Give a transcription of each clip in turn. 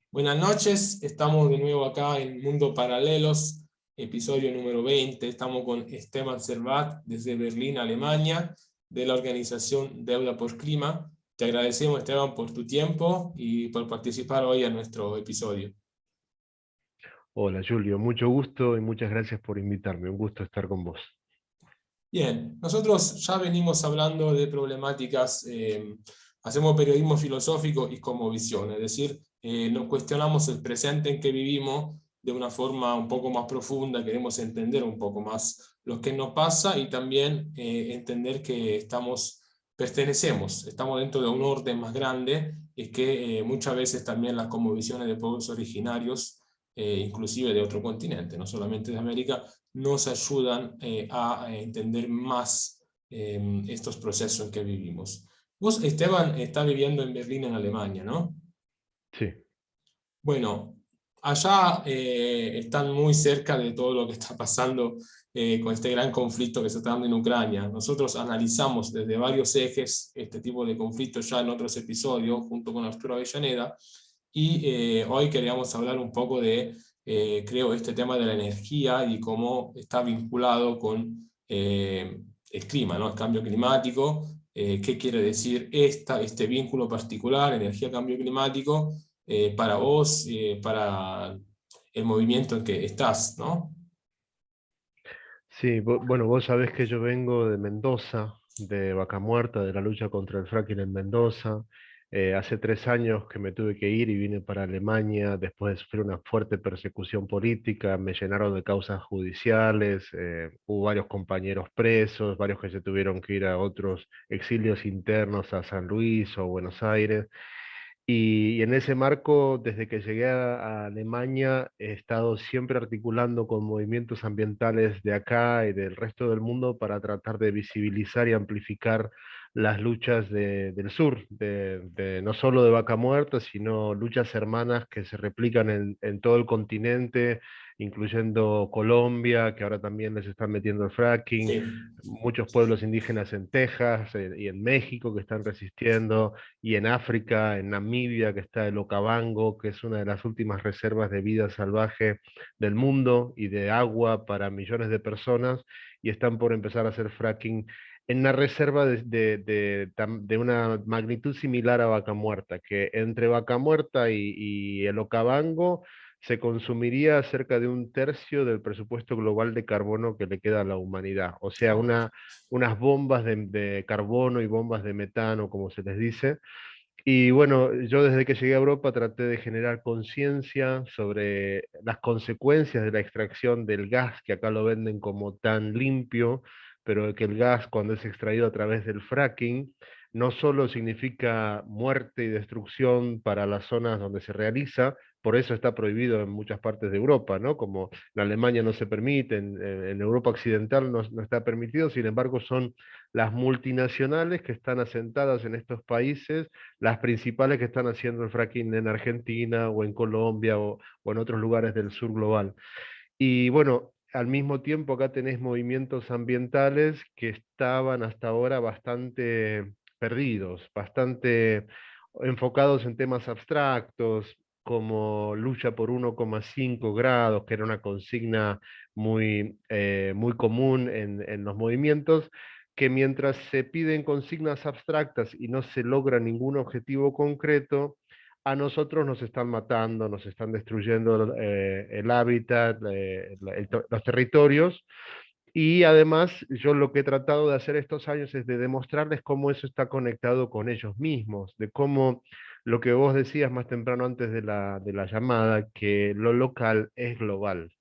Buenas noches, estamos de nuevo acá en Mundo Paralelos, episodio número 20. Estamos con Esteban Servat desde Berlín, Alemania, de la organización Deuda por Clima. Te agradecemos, Esteban, por tu tiempo y por participar hoy en nuestro episodio. Hola Julio, mucho gusto y muchas gracias por invitarme. Un gusto estar con vos. Bien, nosotros ya venimos hablando de problemáticas, hacemos periodismo filosófico y como visión, es decir, nos cuestionamos el presente en que vivimos de una forma un poco más profunda, queremos entender un poco más lo que nos pasa y también entender que estamos dentro de un orden más grande y que muchas veces también las cosmovisiones de pueblos originarios, inclusive de otro continente, no solamente de América, nos ayudan a entender más estos procesos en que vivimos. Vos, Esteban, estás viviendo en Berlín, en Alemania, ¿no? Sí, Bueno, allá están muy cerca de todo lo que está pasando con este gran conflicto que se está dando en Ucrania. Nosotros analizamos desde varios ejes este tipo de conflictos ya en otros episodios, junto con Arturo Avellaneda, y hoy queríamos hablar un poco de, creo, este tema de la energía y cómo está vinculado con el clima, ¿no? El cambio climático, qué quiere decir este vínculo particular, energía-cambio climático, para vos, para el movimiento en que estás, ¿no? sí, bueno, vos sabés que yo vengo de Mendoza, de Vaca Muerta, de la lucha contra el fracking en Mendoza. Hace 3 años que me tuve que ir y vine para Alemania después de sufrir una fuerte persecución política. Me llenaron de causas judiciales, hubo varios compañeros presos, varios que se tuvieron que ir a otros exilios internos, a San Luis o Buenos Aires. Y en ese marco, desde que llegué a Alemania, he estado siempre articulando con movimientos ambientales de acá y del resto del mundo para tratar de visibilizar y amplificar las luchas del sur, no solo de Vaca Muerta, sino luchas hermanas que se replican en todo el continente, incluyendo Colombia, que ahora también les están metiendo el fracking, Sí. muchos pueblos indígenas en Texas y en México que están resistiendo, y en África, en Namibia, que está el Okavango, que es una de las últimas reservas de vida salvaje del mundo y de agua para millones de personas, y están por empezar a hacer fracking en una reserva de una magnitud similar a Vaca Muerta, que entre Vaca Muerta y el Okavango se consumiría cerca de 1/3 del presupuesto global de carbono que le queda a la humanidad. O sea, Oh, unas bombas de carbono y bombas de metano, como se les dice. Y bueno, yo desde que llegué a Europa traté de generar conciencia sobre las consecuencias de la extracción del gas, que acá lo venden como tan limpio, pero que el gas cuando es extraído a través del fracking no solo significa muerte y destrucción para las zonas donde se realiza, por eso está prohibido en muchas partes de Europa, ¿no? Como en Alemania no se permite, en Europa occidental no está permitido, sin embargo son las multinacionales que están asentadas en estos países las principales que están haciendo el fracking en Argentina o en Colombia o en otros lugares del sur global. Y bueno, al mismo tiempo acá tenés movimientos ambientales que estaban hasta ahora bastante perdidos, bastante enfocados en temas abstractos, como lucha por 1,5 grados, que era una consigna muy común en los movimientos, que mientras se piden consignas abstractas y no se logra ningún objetivo concreto, a nosotros nos están matando, nos están destruyendo el hábitat, los territorios, y además yo lo que he tratado de hacer estos años es de demostrarles cómo eso está conectado con ellos mismos, de cómo lo que vos decías más temprano antes de la llamada, que lo local es global.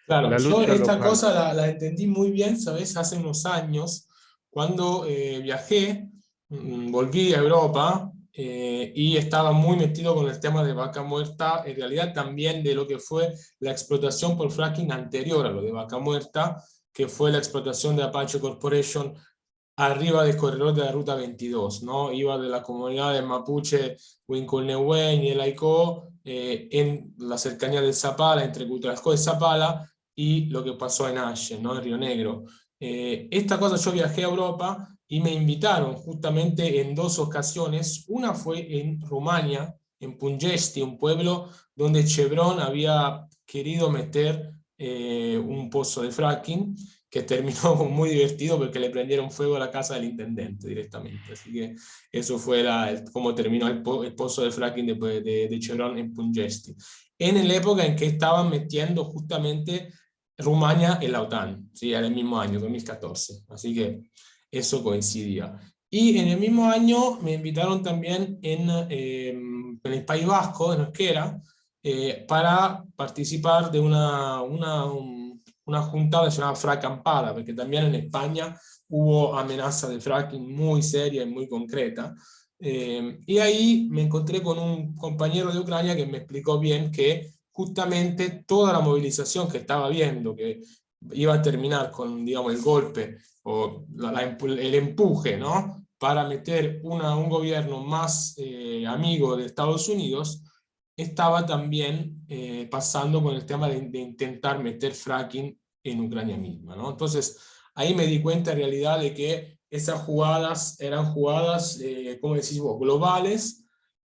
claro, La yo lucha esta local. cosa la entendí muy bien, ¿sabes? Hace unos años, cuando viajé, volví a Europa y estaba muy metido con el tema de Vaca Muerta, en realidad también de lo que fue la explotación por fracking anterior a lo de Vaca Muerta, que fue la explotación de Apache Corporation arriba del corredor de la Ruta 22, ¿no? Iba de la comunidad de Mapuche, Huinculnehuen y el Aicó, en la cercanía del Zapala, entre Cutralcó y Zapala, y lo que pasó en Ashe, ¿no? En Río Negro. Esta cosa yo viajé a Europa y me invitaron justamente en dos ocasiones. Una fue en Rumania, en Pungesti, un pueblo donde Chevron había querido meter un pozo de fracking que terminó muy divertido porque le prendieron fuego a la casa del intendente directamente. Así que eso fue cómo terminó el pozo de fracking de Chevron en Pungesti. En la época en que estaban metiendo justamente Rumania en la OTAN, ¿sí? Era el mismo año, 2014. Así que eso coincidía. Y en el mismo año me invitaron también en el País Vasco, en Euskera, para participar de una junta que se llama Fracampada, porque también en España hubo amenaza de fracking muy seria y muy concreta. Y ahí me encontré con un compañero de Ucrania que me explicó bien que justamente toda la movilización que estaba viendo, que iba a terminar con, digamos, el golpe o el empuje, ¿no? Para meter un gobierno más amigo de Estados Unidos, estaba también pasando con el tema de intentar meter fracking en Ucrania misma, ¿no? Entonces, ahí me di cuenta en realidad de que esas jugadas eran jugadas, como decís vos, globales,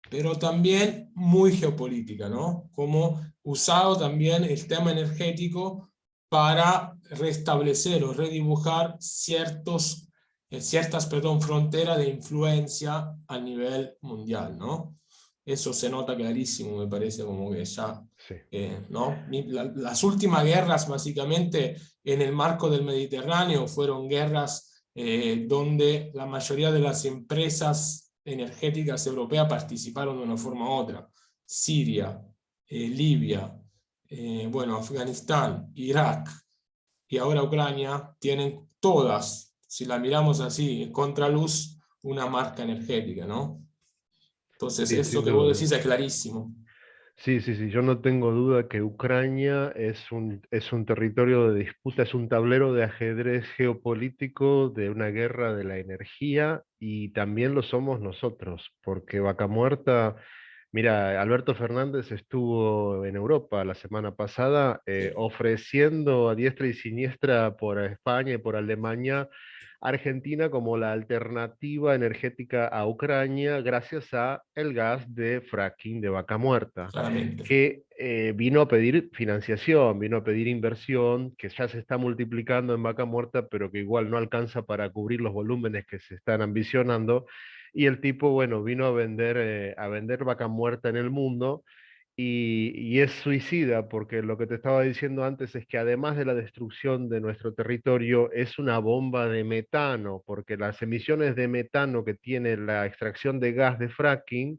pero también muy geopolítica, ¿no? Como usado también el tema energético para restablecer o redibujar ciertas, perdón, fronteras de influencia a nivel mundial, ¿no? Eso se nota clarísimo, me parece como que ya, Sí, ¿no? Las últimas guerras, básicamente, en el marco del Mediterráneo, fueron guerras donde la mayoría de las empresas energéticas europeas participaron de una forma u otra. Siria, Libia, bueno, Afganistán, Irak y ahora Ucrania tienen todas, si la miramos así, en contraluz, una marca energética, ¿no? Entonces, sí, eso sin que vos duda. decís es clarísimo. Sí, sí, sí, yo no tengo duda que Ucrania es un territorio de disputa, es un tablero de ajedrez geopolítico de una guerra de la energía y también lo somos nosotros, porque Vaca Muerta, mira, Alberto Fernández estuvo en Europa la semana pasada Sí, ofreciendo a diestra y siniestra por España y por Alemania Argentina como la alternativa energética a Ucrania gracias a el gas de fracking de Vaca Muerta, claramente. que vino a pedir financiación, vino a pedir inversión, que ya se está multiplicando en Vaca Muerta, pero que igual no alcanza para cubrir los volúmenes que se están ambicionando. Y el tipo, bueno, vino a vender Vaca Muerta en el mundo y es suicida, porque lo que te estaba diciendo antes es que además de la destrucción de nuestro territorio, es una bomba de metano, porque las emisiones de metano que tiene la extracción de gas de fracking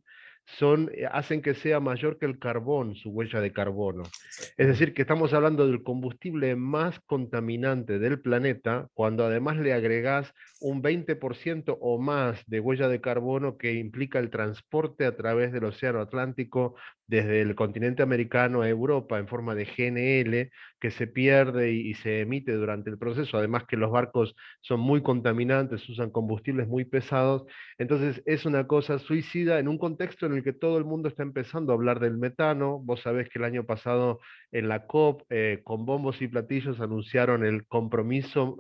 hacen que sea mayor que el carbón, su huella de carbono. Es Exactamente. decir, que estamos hablando del combustible más contaminante del planeta, cuando además le agregás un 20% o más de huella de carbono que implica el transporte a través del Océano Atlántico desde el continente americano a Europa en forma de GNL que se pierde y se emite durante el proceso, además que los barcos son muy contaminantes, usan combustibles muy pesados, entonces es una cosa suicida en un contexto en el que todo el mundo está empezando a hablar del metano. Vos sabés que el año pasado en la COP, con bombos y platillos, anunciaron el compromiso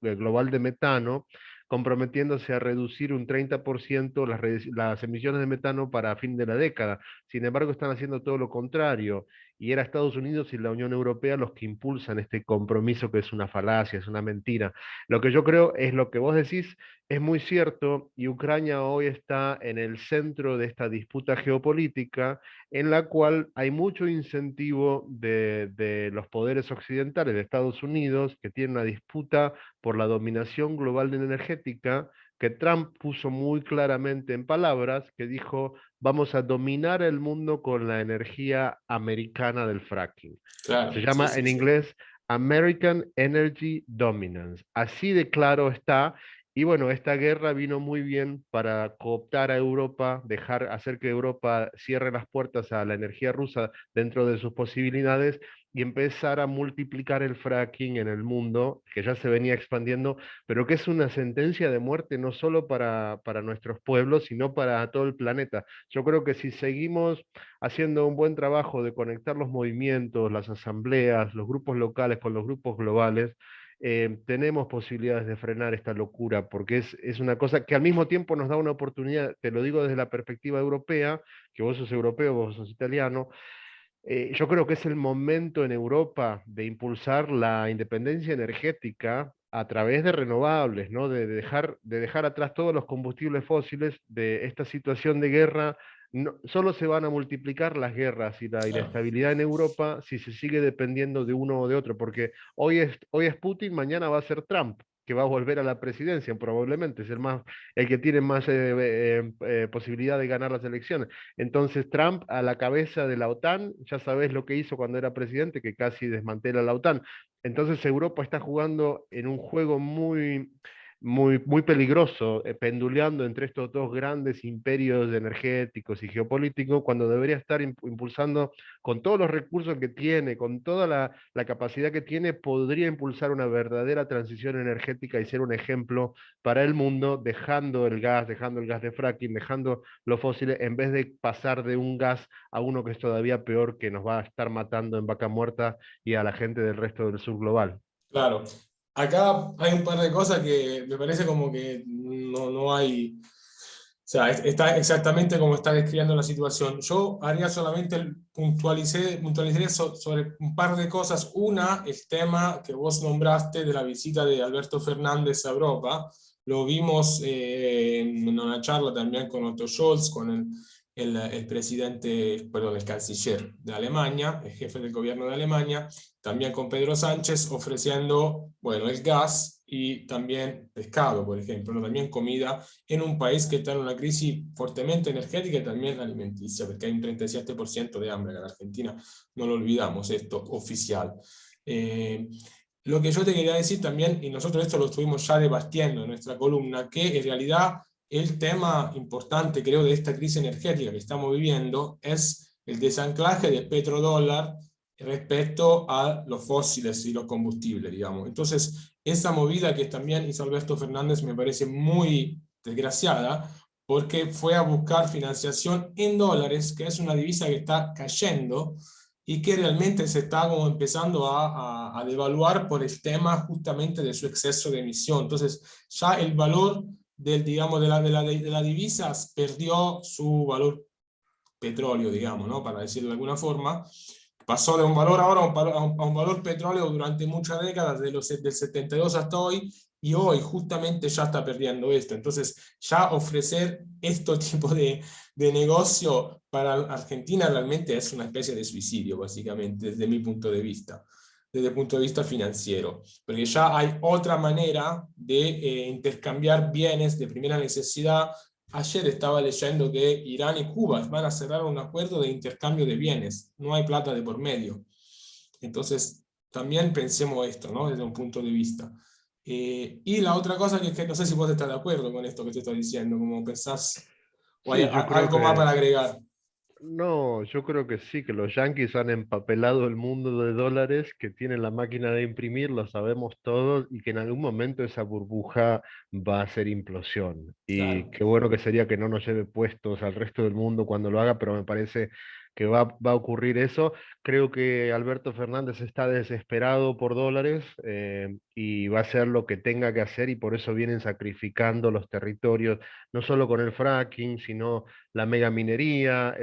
global de metano, comprometiéndose a reducir un 30% las emisiones de metano para fin de la década. Sin embargo, están haciendo todo lo contrario. Y era Estados Unidos y la Unión Europea los que impulsan este compromiso que es una falacia, es una mentira. Lo que yo creo es lo que vos decís, es muy cierto, y Ucrania hoy está en el centro de esta disputa geopolítica en la cual hay mucho incentivo de los poderes occidentales de Estados Unidos que tienen una disputa por la dominación global de la energética que Trump puso muy claramente en palabras, que dijo, vamos a dominar el mundo con la energía americana del fracking. Se Claro, sí, llama sí, en sí. inglés American Energy Dominance. Así de claro está. Y bueno, esta guerra vino muy bien para cooptar a Europa, hacer que Europa cierre las puertas a la energía rusa dentro de sus posibilidades y empezar a multiplicar el fracking en el mundo, que ya se venía expandiendo, pero que es una sentencia de muerte no solo para nuestros pueblos, sino para todo el planeta. Yo creo que si seguimos haciendo un buen trabajo de conectar los movimientos, las asambleas, los grupos locales con los grupos globales, tenemos posibilidades de frenar esta locura, porque es una cosa que al mismo tiempo nos da una oportunidad, te lo digo desde la perspectiva europea, que vos sos europeo, vos sos italiano. Yo creo que es el momento en Europa de impulsar la independencia energética a través de renovables, ¿no? De dejar atrás todos los combustibles fósiles, de esta situación de guerra. No, solo se van a multiplicar las guerras y la Claro. inestabilidad en Europa si se sigue dependiendo de uno o de otro, porque hoy es Putin, mañana va a ser Trump, que va a volver a la presidencia, probablemente, es el que tiene más posibilidad de ganar las elecciones. Entonces Trump a la cabeza de la OTAN, ya sabes lo que hizo cuando era presidente, que casi desmantela la OTAN. Entonces Europa está jugando en un juego muy peligroso, penduleando entre estos dos grandes imperios energéticos y geopolíticos, cuando debería estar impulsando con todos los recursos que tiene, con toda la capacidad que tiene, podría impulsar una verdadera transición energética y ser un ejemplo para el mundo, dejando el gas de fracking, dejando los fósiles, en vez de pasar de un gas a uno que es todavía peor, que nos va a estar matando en vaca muerta y a la gente del resto del sur global. Claro. Acá hay un par de cosas que me parece como que no hay, o sea, está exactamente como está describiendo la situación. Yo haría solamente puntualizaría sobre un par de cosas. Una, el tema que vos nombraste de la visita de Alberto Fernández a Europa. Lo vimos en una charla también con Otto Scholz, con el presidente, perdón, el canciller de Alemania, el jefe del gobierno de Alemania, también con Pedro Sánchez ofreciendo, bueno, el gas y también pescado, por ejemplo, ¿no? También comida en un país que está en una crisis fuertemente energética y también alimenticia, porque hay un 37% de hambre en Argentina, no lo olvidamos, esto oficial. Lo que yo te quería decir también, y nosotros esto lo estuvimos ya debatiendo en nuestra columna, que en realidad el tema importante, creo, de esta crisis energética que estamos viviendo es el desanclaje del petrodólar respecto a los fósiles y los combustibles, digamos. Entonces, esa movida que también hizo Alberto Fernández me parece muy desgraciada, porque fue a buscar financiación en dólares, que es una divisa que está cayendo y que realmente se está como empezando a devaluar por el tema justamente de su exceso de emisión. Entonces, ya el valor digamos, de la divisa perdió su valor petróleo, digamos, ¿no? Para decirlo de alguna forma. Pasó de un valor ahora a un valor petróleo durante muchas décadas, del 72 hasta hoy, y hoy justamente ya está perdiendo esto. Entonces, ya ofrecer este tipo de negocio para Argentina realmente es una especie de suicidio, básicamente, desde mi punto de vista, desde el punto de vista financiero, porque ya hay otra manera de intercambiar bienes de primera necesidad. Ayer estaba leyendo que Irán y Cuba van a cerrar un acuerdo de intercambio de bienes. No hay plata de por medio. Entonces, también pensemos esto, ¿no? Desde un punto de vista. Y la otra cosa que no sé si vos estás de acuerdo con esto que te estoy diciendo, como pensás, o hay Sí, yo creo algo más que para agregar. no, yo creo que sí, que los yanquis han empapelado el mundo de dólares, que tienen la máquina de imprimir, lo sabemos todos, y que en algún momento esa burbuja va a ser implosión. Y Claro. qué bueno que sería que no nos lleve puestos al resto del mundo cuando lo haga, pero me parece que va a ocurrir eso. Creo que Alberto Fernández está desesperado por dólares y va a hacer lo que tenga que hacer y por eso vienen sacrificando los territorios, no solo con el fracking, sino la megaminería.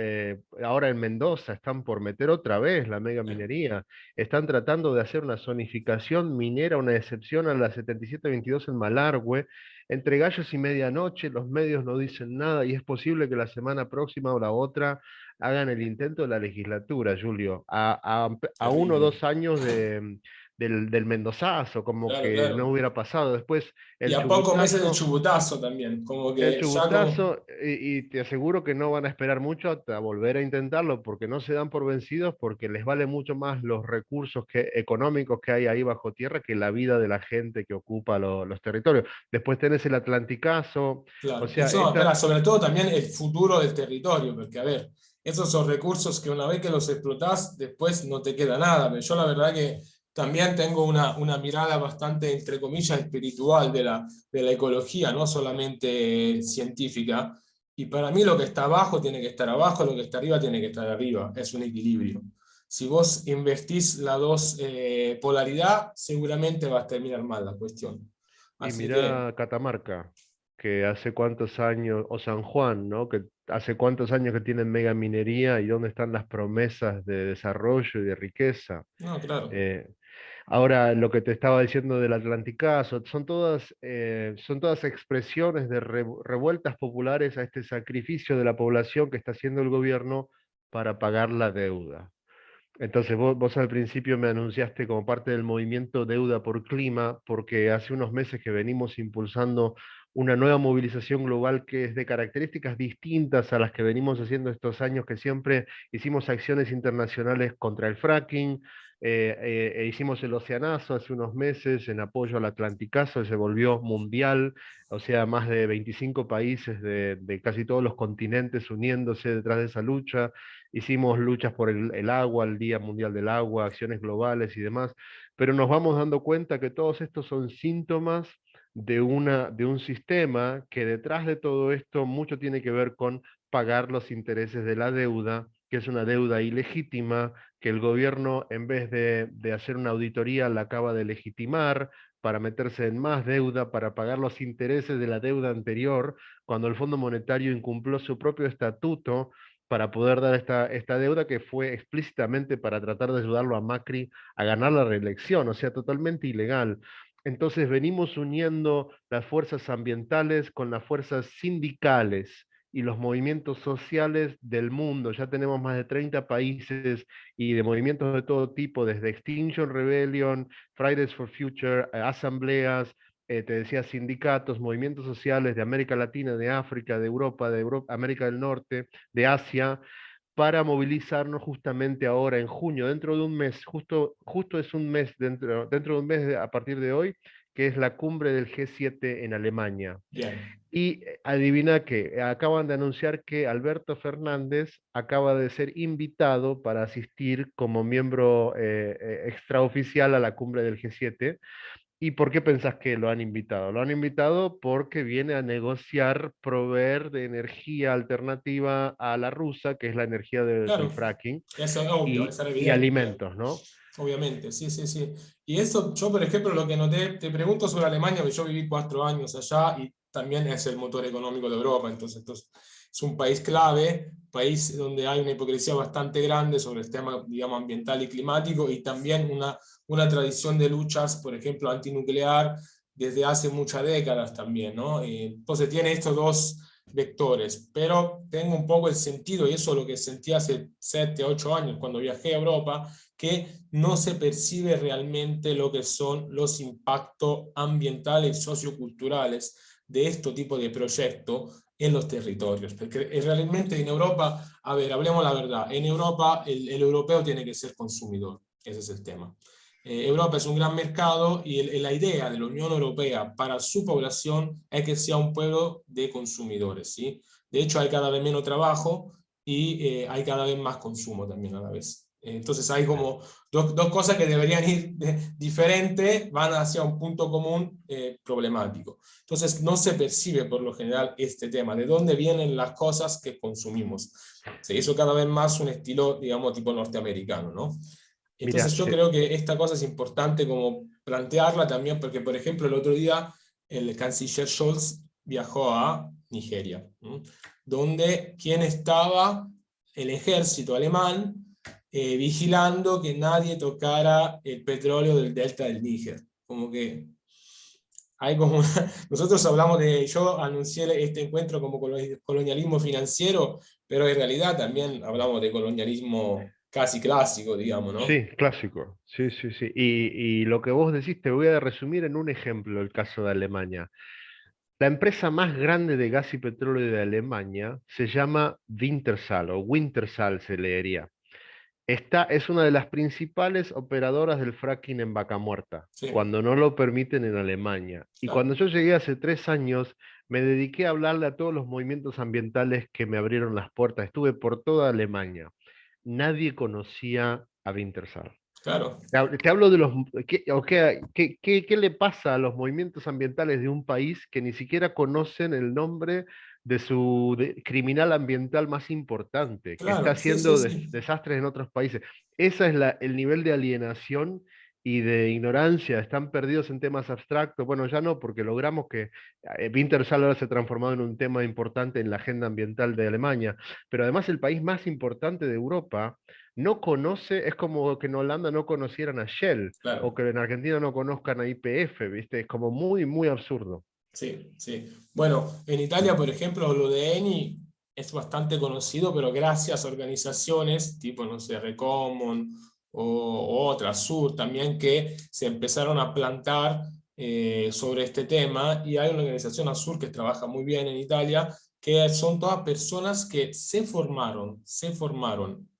Ahora en Mendoza están por meter otra vez la megaminería. Están tratando de hacer una zonificación minera, una excepción a la 7722 en Malargüe. Entre gallos y medianoche, los medios no dicen nada y es posible que la semana próxima o la otra hagan el intento de la legislatura, Julio, a uno o Terrible. 2 años del Mendozazo, como Claro, que no claro. hubiera pasado. Después Y el a pocos meses del chubutazo. chubutazo también, como El que ya como... chubutazo, y te aseguro que no van a esperar mucho hasta volver a intentarlo, porque no se dan por vencidos, porque les vale mucho más los recursos económicos que hay ahí bajo tierra que la vida de la gente que ocupa los territorios. Después tenés el Atlanticazo, o Claro, y sea, espera, sobre todo también el futuro del territorio, porque a ver, esos son recursos que una vez que los explotás, después no te queda nada. Pero yo la verdad que también tengo una mirada bastante, entre comillas, espiritual de la ecología, no solamente científica. Y para mí lo que está abajo tiene que estar abajo, lo que está arriba tiene que estar arriba. Es un equilibrio. Si vos invertís la dos polaridad, seguramente va a terminar mal la cuestión. Y Así que, mirá Catamarca, que hace cuántos años, o San Juan, ¿no? Que hace cuántos años que tienen mega minería y dónde están las promesas de desarrollo y de riqueza. no, claro, Eh, Ahora, lo que te estaba diciendo del Atlanticazo, son todas expresiones de revueltas populares a este sacrificio de la población que está haciendo el gobierno para pagar la deuda. Entonces, vos al principio me anunciaste como parte del movimiento Deuda por Clima, porque hace unos meses que venimos impulsando una nueva movilización global que es de características distintas a las que venimos haciendo estos años, que siempre hicimos acciones internacionales contra el fracking, e hicimos el Oceanazo hace unos meses en apoyo al Atlanticazo, se volvió mundial, o sea, más de 25 países de casi todos los continentes uniéndose detrás de esa lucha. Hicimos luchas por el agua, el Día Mundial del Agua, acciones globales y demás, pero nos vamos dando cuenta que todos estos son síntomas de un sistema que detrás de todo esto mucho tiene que ver con pagar los intereses de la deuda, que es una deuda ilegítima, que el gobierno, en vez de hacer una auditoría, la acaba de legitimar para meterse en más deuda, para pagar los intereses de la deuda anterior, cuando el Fondo Monetario incumplió su propio estatuto para poder dar esta deuda que fue explícitamente para tratar de ayudarlo a Macri a ganar la reelección, o sea, totalmente ilegal. Entonces venimos uniendo las fuerzas ambientales con las fuerzas sindicales y los movimientos sociales del mundo. Ya tenemos más de 30 países y de movimientos de todo tipo, desde Extinction Rebellion, Fridays for Future, asambleas, te decía, sindicatos, movimientos sociales de América Latina, de África, de Europa, América del Norte, de Asia, para movilizarnos justamente ahora en junio, dentro de un mes, justo es un mes, dentro de un mes a partir de hoy, que es la cumbre del G7 en Alemania. bien. Y adivina que acaban de anunciar que Alberto Fernández acaba de ser invitado para asistir como miembro extraoficial a la cumbre del G7. ¿Y por qué pensás que lo han invitado? Lo han invitado porque viene a negociar proveer de energía alternativa a la rusa, que es la energía del Claro, fracking, eso es obvio, es y evidente. alimentos, ¿no? Obviamente, sí, sí, sí. Y eso, yo por ejemplo, lo que noté, te pregunto sobre Alemania, porque yo viví 4 años allá y también es el motor económico de Europa, entonces es un país clave, país donde hay una hipocresía bastante grande sobre el tema, digamos, ambiental y climático y también una tradición de luchas, por ejemplo, antinuclear desde hace muchas décadas también, ¿no? Entonces tiene estos dos vectores, pero tengo un poco el sentido, y eso es lo que sentí hace 7, 8 años cuando viajé a Europa, que no se percibe realmente lo que son los impactos ambientales y socioculturales de este tipo de proyectos en los territorios. Porque realmente en Europa, a ver, hablemos la verdad, en Europa el europeo tiene que ser consumidor, ese es el tema. Europa es un gran mercado y la idea de la Unión Europea para su población es que sea un pueblo de consumidores, ¿sí? De hecho, hay cada vez menos trabajo y hay cada vez más consumo también a la vez. Entonces hay como dos cosas que deberían ir diferentes, van hacia un punto común problemático. Entonces no se percibe por lo general este tema, de dónde vienen las cosas que consumimos. Se hizo cada vez más un estilo, digamos, tipo norteamericano, ¿no? Mira, Entonces yo creo que esta cosa es importante como plantearla también, porque por ejemplo el otro día el canciller Scholz viajó a Nigeria, ¿no? Donde quien estaba el ejército alemán vigilando que nadie tocara el petróleo del delta del Níger. Como que hay como una... Nosotros hablamos de, yo anuncié este encuentro como colonialismo financiero, pero en realidad también hablamos de colonialismo casi clásico, digamos, ¿no? sí, clásico, sí, sí, sí. Y lo que vos decís, te voy a resumir en un ejemplo, el caso de Alemania. La empresa más grande de gas y petróleo de Alemania se llama Wintershall o Wintershall se leería. Esta es una de las principales operadoras del fracking en Vaca Muerta, Sí, cuando no lo permiten en Alemania. Y claro, cuando yo llegué hace 3 años, me dediqué a hablarle a todos los movimientos ambientales que me abrieron las puertas. Estuve por toda Alemania. Nadie conocía a Wintershall. claro. Te hablo de los... ¿Qué le pasa a los movimientos ambientales de un país que ni siquiera conocen el nombre criminal ambiental más importante, que está Claro, sí, sí, haciendo sí. desastres en otros países. Ese es el nivel de alienación y de ignorancia. Están perdidos en temas abstractos. Bueno, ya no, porque logramos que Wintershall ahora se ha transformado en un tema importante en la agenda ambiental de Alemania, pero además el país más importante de Europa no conoce, es como que en Holanda no conocieran a Shell o Claro. que en Argentina no conozcan a YPF, ¿viste? Es como muy, muy absurdo. Sí, sí. Bueno, en Italia, por ejemplo, lo de Eni es bastante conocido, pero gracias a organizaciones tipo, no sé, Recomon o otras, Sur también, que se empezaron a plantar sobre este tema. Y hay una organización Sur que trabaja muy bien en Italia, que son todas personas que se formaron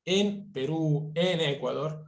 en Perú, en Ecuador,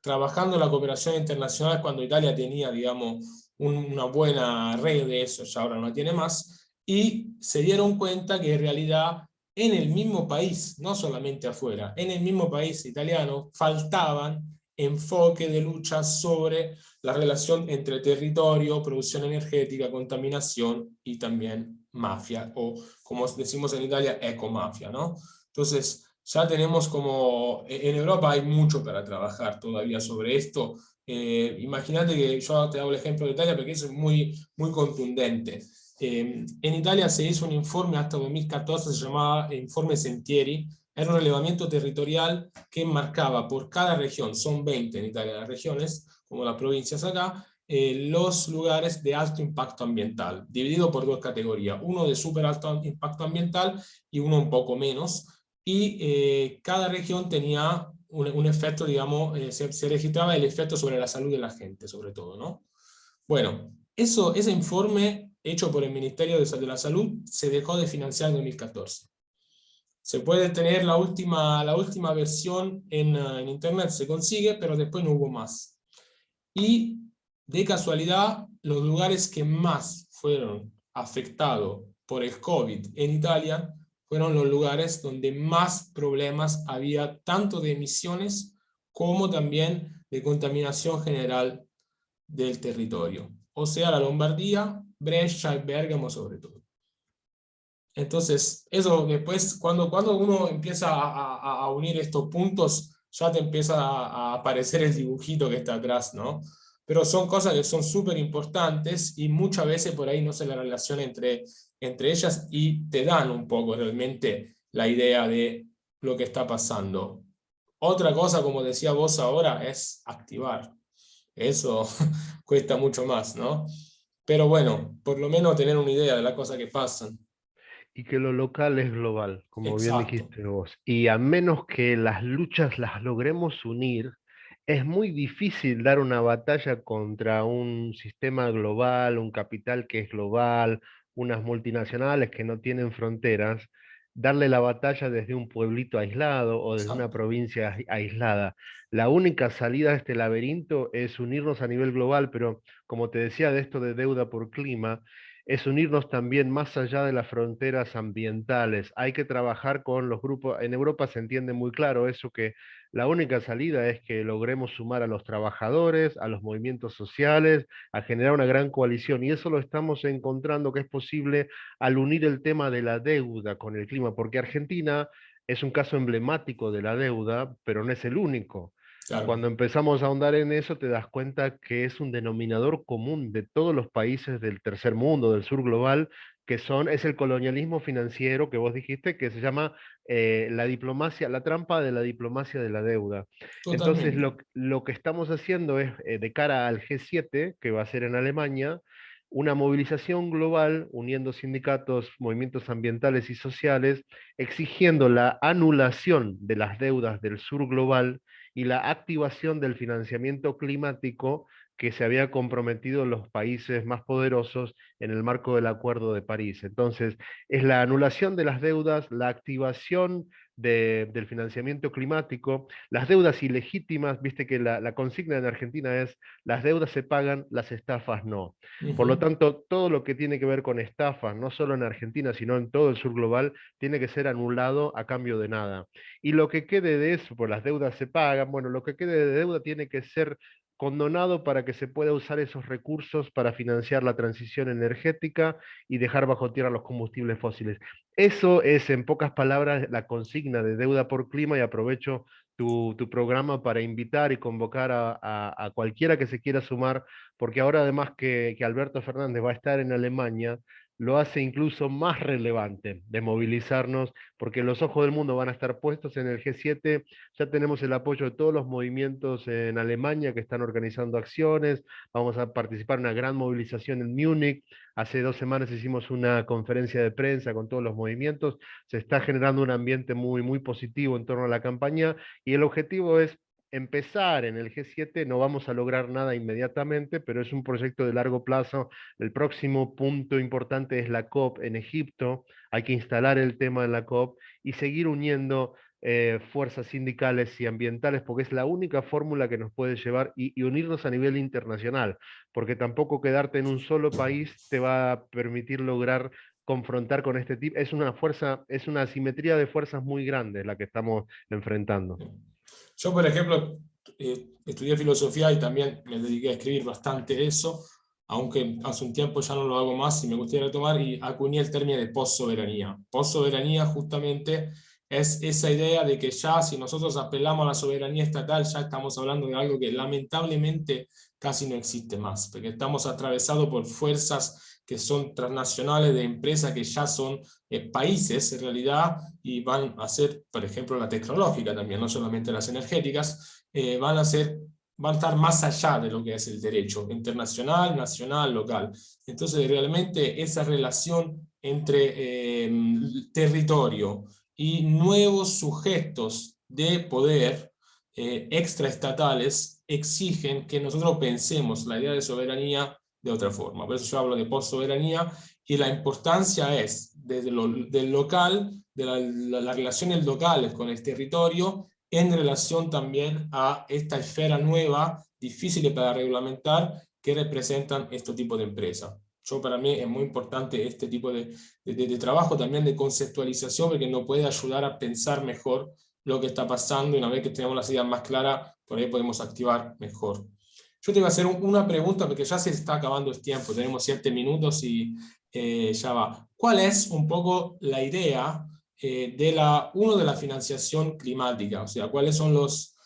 trabajando en la cooperación internacional cuando Italia tenía, digamos, una buena red de eso, ya ahora no tiene más, y se dieron cuenta que en realidad en el mismo país, no solamente afuera, en el mismo país italiano faltaban enfoque de lucha sobre la relación entre territorio, producción energética, contaminación y también mafia, o como decimos en Italia, ecomafia, ¿no? Entonces, ya tenemos como, en Europa hay mucho para trabajar todavía sobre esto. Imagínate que yo te hago el ejemplo de Italia porque eso es muy, muy contundente. En Italia se hizo un informe hasta 2014, se llamaba Informe Sentieri, era un relevamiento territorial que marcaba por cada región, son 20 en Italia las regiones, como las provincias acá, los lugares de alto impacto ambiental, dividido por dos categorías, uno de súper alto impacto ambiental y uno un poco menos, y cada región tenía un efecto, digamos, se registraba el efecto sobre la salud de la gente, sobre todo, ¿no? Bueno, ese informe hecho por el Ministerio de la Salud se dejó de financiar en 2014. Se puede tener la última versión en internet, se consigue, pero después no hubo más. Y de casualidad, los lugares que más fueron afectados por el COVID en Italia fueron los lugares donde más problemas había, tanto de emisiones como también de contaminación general del territorio. O sea, la Lombardía, Brescia y Bérgamo sobre todo. Entonces, eso después, cuando uno empieza a unir estos puntos, ya te empieza a aparecer el dibujito que está atrás, ¿no? Pero son cosas que son súper importantes y muchas veces por ahí no se la relación entre ellas y te dan un poco realmente la idea de lo que está pasando. Otra cosa, como decía vos ahora, es activar. Eso cuesta mucho más, ¿no? Pero bueno, por lo menos tener una idea de las cosas que pasan. Y que lo local es global, como bien Exacto. dijiste vos. Y a menos que las luchas las logremos unir, es muy difícil dar una batalla contra un sistema global, un capital que es global, unas multinacionales que no tienen fronteras, darle la batalla desde un pueblito aislado o desde una Exacto. provincia aislada. La única salida a este laberinto es unirnos a nivel global, pero como te decía de esto de deuda por clima, es unirnos también más allá de las fronteras ambientales. Hay que trabajar con los grupos. En Europa se entiende muy claro eso, que la única salida es que logremos sumar a los trabajadores, a los movimientos sociales, a generar una gran coalición. Y eso lo estamos encontrando que es posible al unir el tema de la deuda con el clima, porque Argentina es un caso emblemático de la deuda, pero no es el único. Claro. Cuando empezamos a ahondar en eso, te das cuenta que es un denominador común de todos los países del tercer mundo, del sur global, es el colonialismo financiero que vos dijiste, que se llama la diplomacia, la trampa de la diplomacia de la deuda. Entonces, Totalmente. lo que estamos haciendo es, de cara al G7, que va a ser en Alemania, una movilización global uniendo sindicatos, movimientos ambientales y sociales, exigiendo la anulación de las deudas del sur global y la activación del financiamiento climático que se había comprometido los países más poderosos en el marco del Acuerdo de París. Entonces, es la anulación de las deudas, la activación del financiamiento climático, las deudas ilegítimas, viste que la consigna en Argentina es las deudas se pagan, las estafas no. Por lo Ujú. tanto, todo lo que tiene que ver con estafas, no solo en Argentina, sino en todo el sur global, tiene que ser anulado a cambio de nada. Y lo que quede de eso, pues las deudas se pagan, bueno, lo que quede de deuda tiene que ser condonado para que se pueda usar esos recursos para financiar la transición energética y dejar bajo tierra los combustibles fósiles. Eso es, en pocas palabras, la consigna de Deuda por Clima, y aprovecho tu programa para invitar y convocar a cualquiera que se quiera sumar, porque ahora además que Alberto Fernández va a estar en Alemania, lo hace incluso más relevante de movilizarnos, porque los ojos del mundo van a estar puestos en el G7. Ya tenemos el apoyo de todos los movimientos en Alemania que están organizando acciones. Vamos a participar en una gran movilización en Múnich. Hace 2 semanas hicimos una conferencia de prensa con todos los movimientos. Se está generando un ambiente muy, muy positivo en torno a la campaña, y el objetivo es empezar en el G7. No vamos a lograr nada inmediatamente, pero es un proyecto de largo plazo. El próximo punto importante es la COP en Egipto. Hay que instalar el tema en la COP y seguir uniendo fuerzas sindicales y ambientales, porque es la única fórmula que nos puede llevar, y unirnos a nivel internacional, porque tampoco quedarte en un solo país te va a permitir lograr confrontar con este tipo. Es una fuerza, es una asimetría de fuerzas muy grande la que estamos enfrentando. Yo, por ejemplo, estudié filosofía y también me dediqué a escribir bastante eso, aunque hace un tiempo ya no lo hago más y me gustaría retomar, y acuñé el término de possoberanía. Possoberanía justamente es esa idea de que ya si nosotros apelamos a la soberanía estatal, ya estamos hablando de algo que lamentablemente casi no existe más, porque estamos atravesados por fuerzas que son transnacionales, de empresas que ya son países en realidad, y van a ser, por ejemplo, la tecnológica también, no solamente las energéticas, van a estar más allá de lo que es el derecho internacional, nacional, local. Entonces, realmente esa relación entre territorio y nuevos sujetos de poder extraestatales exigen que nosotros pensemos la idea de soberanía de otra forma. Por eso yo hablo de postsoberanía, y la importancia es desde del local, de las relaciones locales con el territorio, en relación también a esta esfera nueva, difícil para reglamentar, que representan este tipo de empresas. Yo, para mí es muy importante este tipo de trabajo, también de conceptualización, porque nos puede ayudar a pensar mejor lo que está pasando, y una vez que tenemos las ideas más claras, por ahí podemos activar mejor. Yo te iba a hacer una pregunta, porque ya se está acabando el tiempo, tenemos 7 minutos y ya va. ¿Cuál es un poco la idea de la financiación climática? O sea, ¿cuáles son los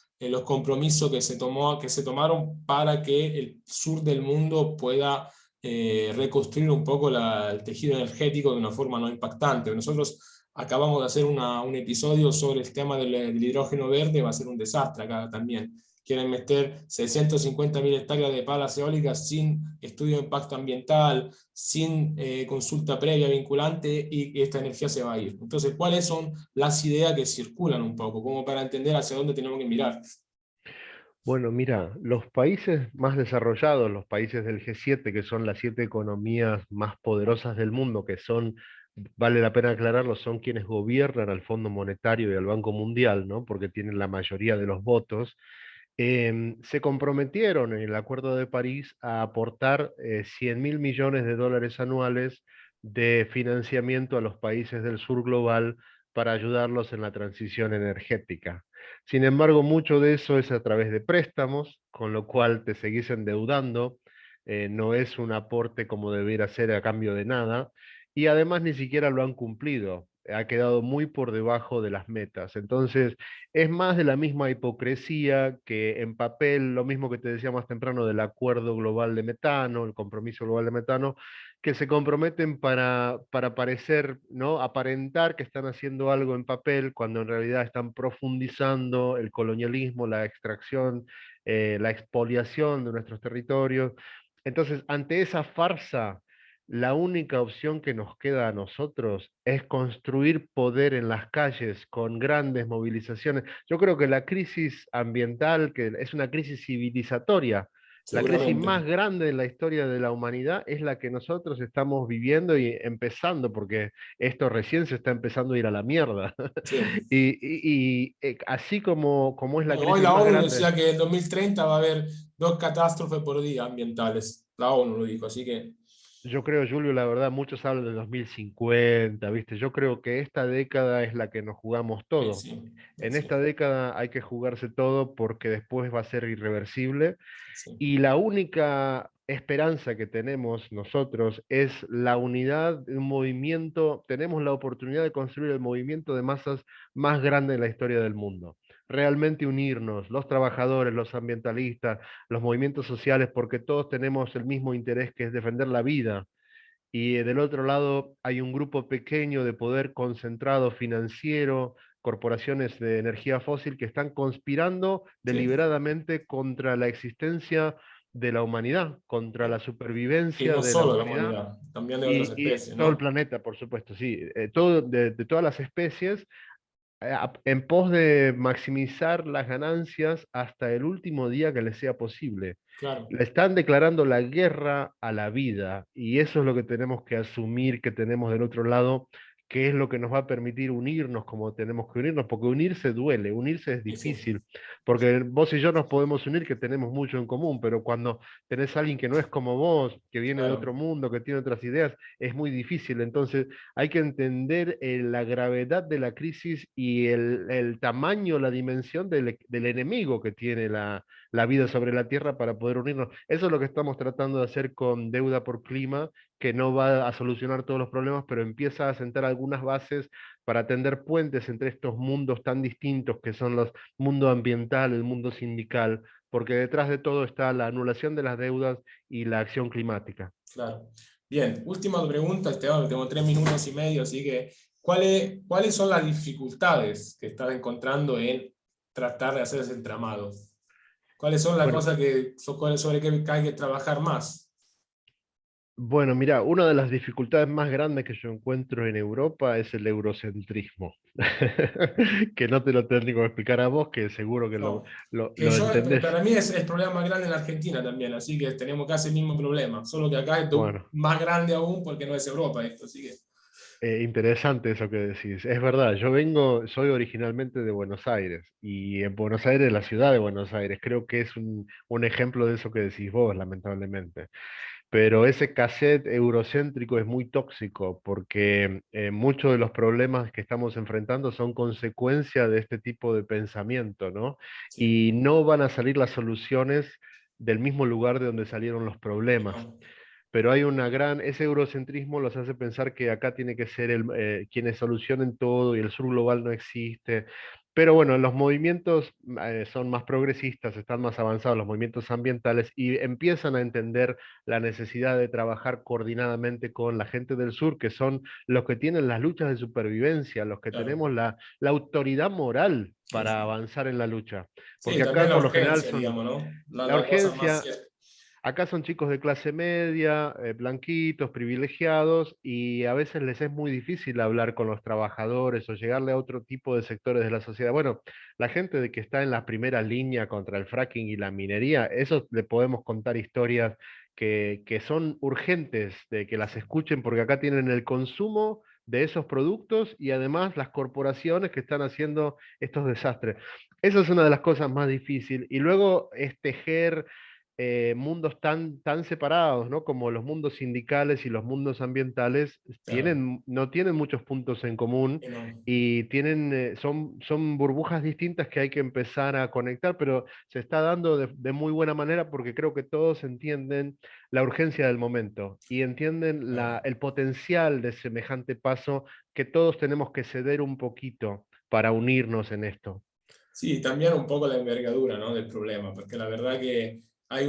compromisos que se tomaron para que el sur del mundo pueda reconstruir un poco el tejido energético de una forma no impactante? Nosotros acabamos de hacer un episodio sobre el tema del hidrógeno verde, va a ser un desastre acá también. Quieren meter 650.000 hectáreas de palas eólicas sin estudio de impacto ambiental, sin consulta previa vinculante, y esta energía se va a ir. Entonces, ¿cuáles son las ideas que circulan un poco, como para entender hacia dónde tenemos que mirar? Bueno, mira, los países más desarrollados, los países del G7, que son las 7 economías más poderosas del mundo, que son, vale la pena aclararlo, son quienes gobiernan al Fondo Monetario y al Banco Mundial, ¿no? Porque tienen la mayoría de los votos. Se comprometieron en el Acuerdo de París a aportar 100.000 millones de dólares anuales de financiamiento a los países del sur global para ayudarlos en la transición energética. Sin embargo, mucho de eso es a través de préstamos, con lo cual te seguís endeudando. No es un aporte como debiera ser a cambio de nada, y además ni siquiera lo han cumplido. Ha quedado muy por debajo de las metas. Entonces, es más de la misma hipocresía que en papel, lo mismo que te decía más temprano del acuerdo global de metano, el compromiso global de metano, que se comprometen para parecer, ¿no? Aparentar que están haciendo algo en papel, cuando en realidad están profundizando el colonialismo, la extracción, la expoliación de nuestros territorios. Entonces, ante esa farsa, la única opción que nos queda a nosotros es construir poder en las calles con grandes movilizaciones. Yo creo que la crisis ambiental, que es una crisis civilizatoria, la crisis Seguramente. más grande en la historia de la humanidad, es la que nosotros estamos viviendo y empezando, porque esto recién se está empezando a ir a la mierda. Sí. Así como es la Bueno, hoy crisis la más ONU grande. decía que en 2030 va a haber 2 catástrofes por día ambientales. La ONU lo dijo, así que... Yo creo, Julio, la verdad, muchos hablan de 2050, ¿viste? Yo creo que esta década es la que nos jugamos todo. Sí, En sí, esta década hay que jugarse todo porque después va a ser irreversible. sí, Y la única esperanza que tenemos nosotros es la unidad de un movimiento. Tenemos la oportunidad de construir el movimiento de masas más grande en la historia del mundo. Realmente unirnos, los trabajadores, los ambientalistas, los movimientos sociales, porque todos tenemos el mismo interés que es defender la vida. Y del otro lado hay un grupo pequeño de poder concentrado financiero, corporaciones de energía fósil que están conspirando sí. deliberadamente contra la existencia de la humanidad, contra la Y supervivencia no de la solo de la humanidad humanidad, también de otras y especies, todo el ¿no? planeta, por supuesto, sí, todo, de todas las especies, en pos de maximizar las ganancias hasta el último día que les sea posible. Claro, Le están declarando la guerra a la vida y eso es lo que tenemos que asumir que tenemos del otro lado, que es lo que nos va a permitir unirnos como tenemos que unirnos, porque unirse duele, unirse es y sí, difícil, porque vos y yo nos podemos unir, que tenemos mucho en común, pero cuando tenés a alguien que no es como vos, que viene de otro claro, mundo, que tiene otras ideas, es muy difícil. Entonces hay que entender la gravedad de la crisis y el tamaño, la dimensión del enemigo que tiene la vida sobre la Tierra para poder unirnos. Eso es lo que estamos tratando de hacer con Deuda por Clima, que no va a solucionar todos los problemas, pero empieza a sentar algunas bases para tender puentes entre estos mundos tan distintos que son los mundo ambiental, el mundo sindical, porque detrás de todo está la anulación de las deudas y la acción climática. claro. Bien, última pregunta, Esteban, tengo 3 minutos y medio, así que, ¿cuáles son las dificultades que estás encontrando en tratar de hacer ese entramado? ¿Cuáles son las Bueno, cosas sobre que hay que trabajar más? Bueno, mira, una de las dificultades más grandes que yo encuentro en Europa es el eurocentrismo, que no te lo tengo que explicar a vos, que seguro que No, que lo yo, entendés. para mí es el problema más grande en Argentina también, así que tenemos casi el mismo problema, solo que acá es Bueno, más grande aún porque no es Europa esto, así que, interesante eso que decís. Es verdad, soy originalmente de Buenos Aires y en Buenos Aires, la ciudad de Buenos Aires, creo que es un ejemplo de eso que decís vos, lamentablemente. Pero ese cassette eurocéntrico es muy tóxico porque muchos de los problemas que estamos enfrentando son consecuencia de este tipo de pensamiento, ¿no? sí, Y no van a salir las soluciones del mismo lugar de donde salieron los y problemas. no, Pero hay ese eurocentrismo los hace pensar que acá tiene que ser quienes solucionen todo y el sur global no existe. Pero bueno, los movimientos son más progresistas, están más avanzados, los movimientos ambientales, y empiezan a entender la necesidad de trabajar coordinadamente con la gente del sur, que son los que tienen las luchas de supervivencia, los que tenemos claro, la autoridad moral sí, para sí. avanzar en la lucha. Sí, Porque también acá la por lo general urgencia, son digamos, ¿no? la La cosa más urgencia. cierta. Acá son chicos de clase media, blanquitos, privilegiados, y a veces les es muy difícil hablar con los trabajadores o llegarle a otro tipo de sectores de la sociedad. Bueno, la gente de que está en la primera línea contra el fracking y la minería, eso le podemos contar historias que son urgentes de que las escuchen porque acá tienen el consumo de esos productos y además las corporaciones que están haciendo estos desastres. Eso es una de las cosas más difíciles. Y luego es tejer mundos tan separados, ¿no? Como los mundos sindicales y los mundos ambientales Claro, no tienen muchos puntos en común y no, y son burbujas distintas que hay que empezar a conectar, pero se está dando de muy buena manera porque creo que todos entienden la urgencia del momento y entienden claro. el potencial de semejante paso que todos tenemos que ceder un poquito para unirnos en esto. Sí, también un poco la envergadura, ¿no? Del problema, porque la verdad que hay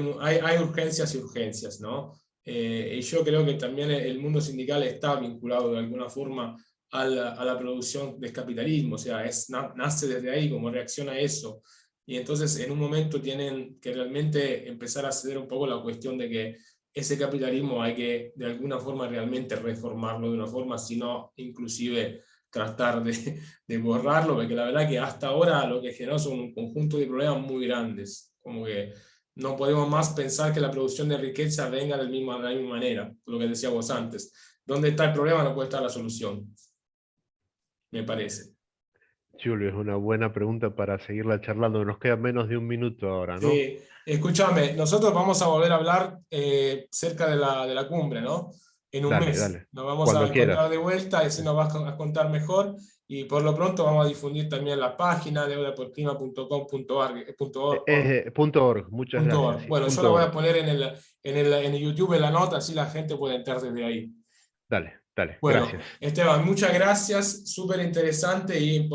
urgencias y urgencias, ¿no? Y yo creo que también el mundo sindical está vinculado de alguna forma a la producción del capitalismo, o sea, nace desde ahí, como reacciona a eso. Y entonces en un momento tienen que realmente empezar a ceder un poco la cuestión de que ese capitalismo hay que de alguna forma realmente reformarlo de una forma, sino inclusive tratar de borrarlo, porque la verdad que hasta ahora lo que generó son un conjunto de problemas muy grandes, como que no podemos más pensar que la producción de riqueza venga de la misma manera, lo que decíamos antes. ¿Dónde está el problema? No puede estar la solución, me parece. Julio, es una buena pregunta para seguirla charlando. Nos queda menos de un minuto ahora, ¿no? Sí, escúchame, nosotros vamos a volver a hablar cerca de la cumbre, ¿no? en un Dale, mes. dale. Nos vamos a Cuando encontrar quieras. de vuelta y así nos vas a contar mejor. Y por lo pronto vamos a difundir también la página deudaporclima.com.org. .org, muchas gracias. Sí, Bueno, yo la punto voy a .org. poner en el YouTube en la nota, así la gente puede entrar desde ahí. Dale, dale, Bueno, gracias. Esteban, muchas gracias, súper interesante y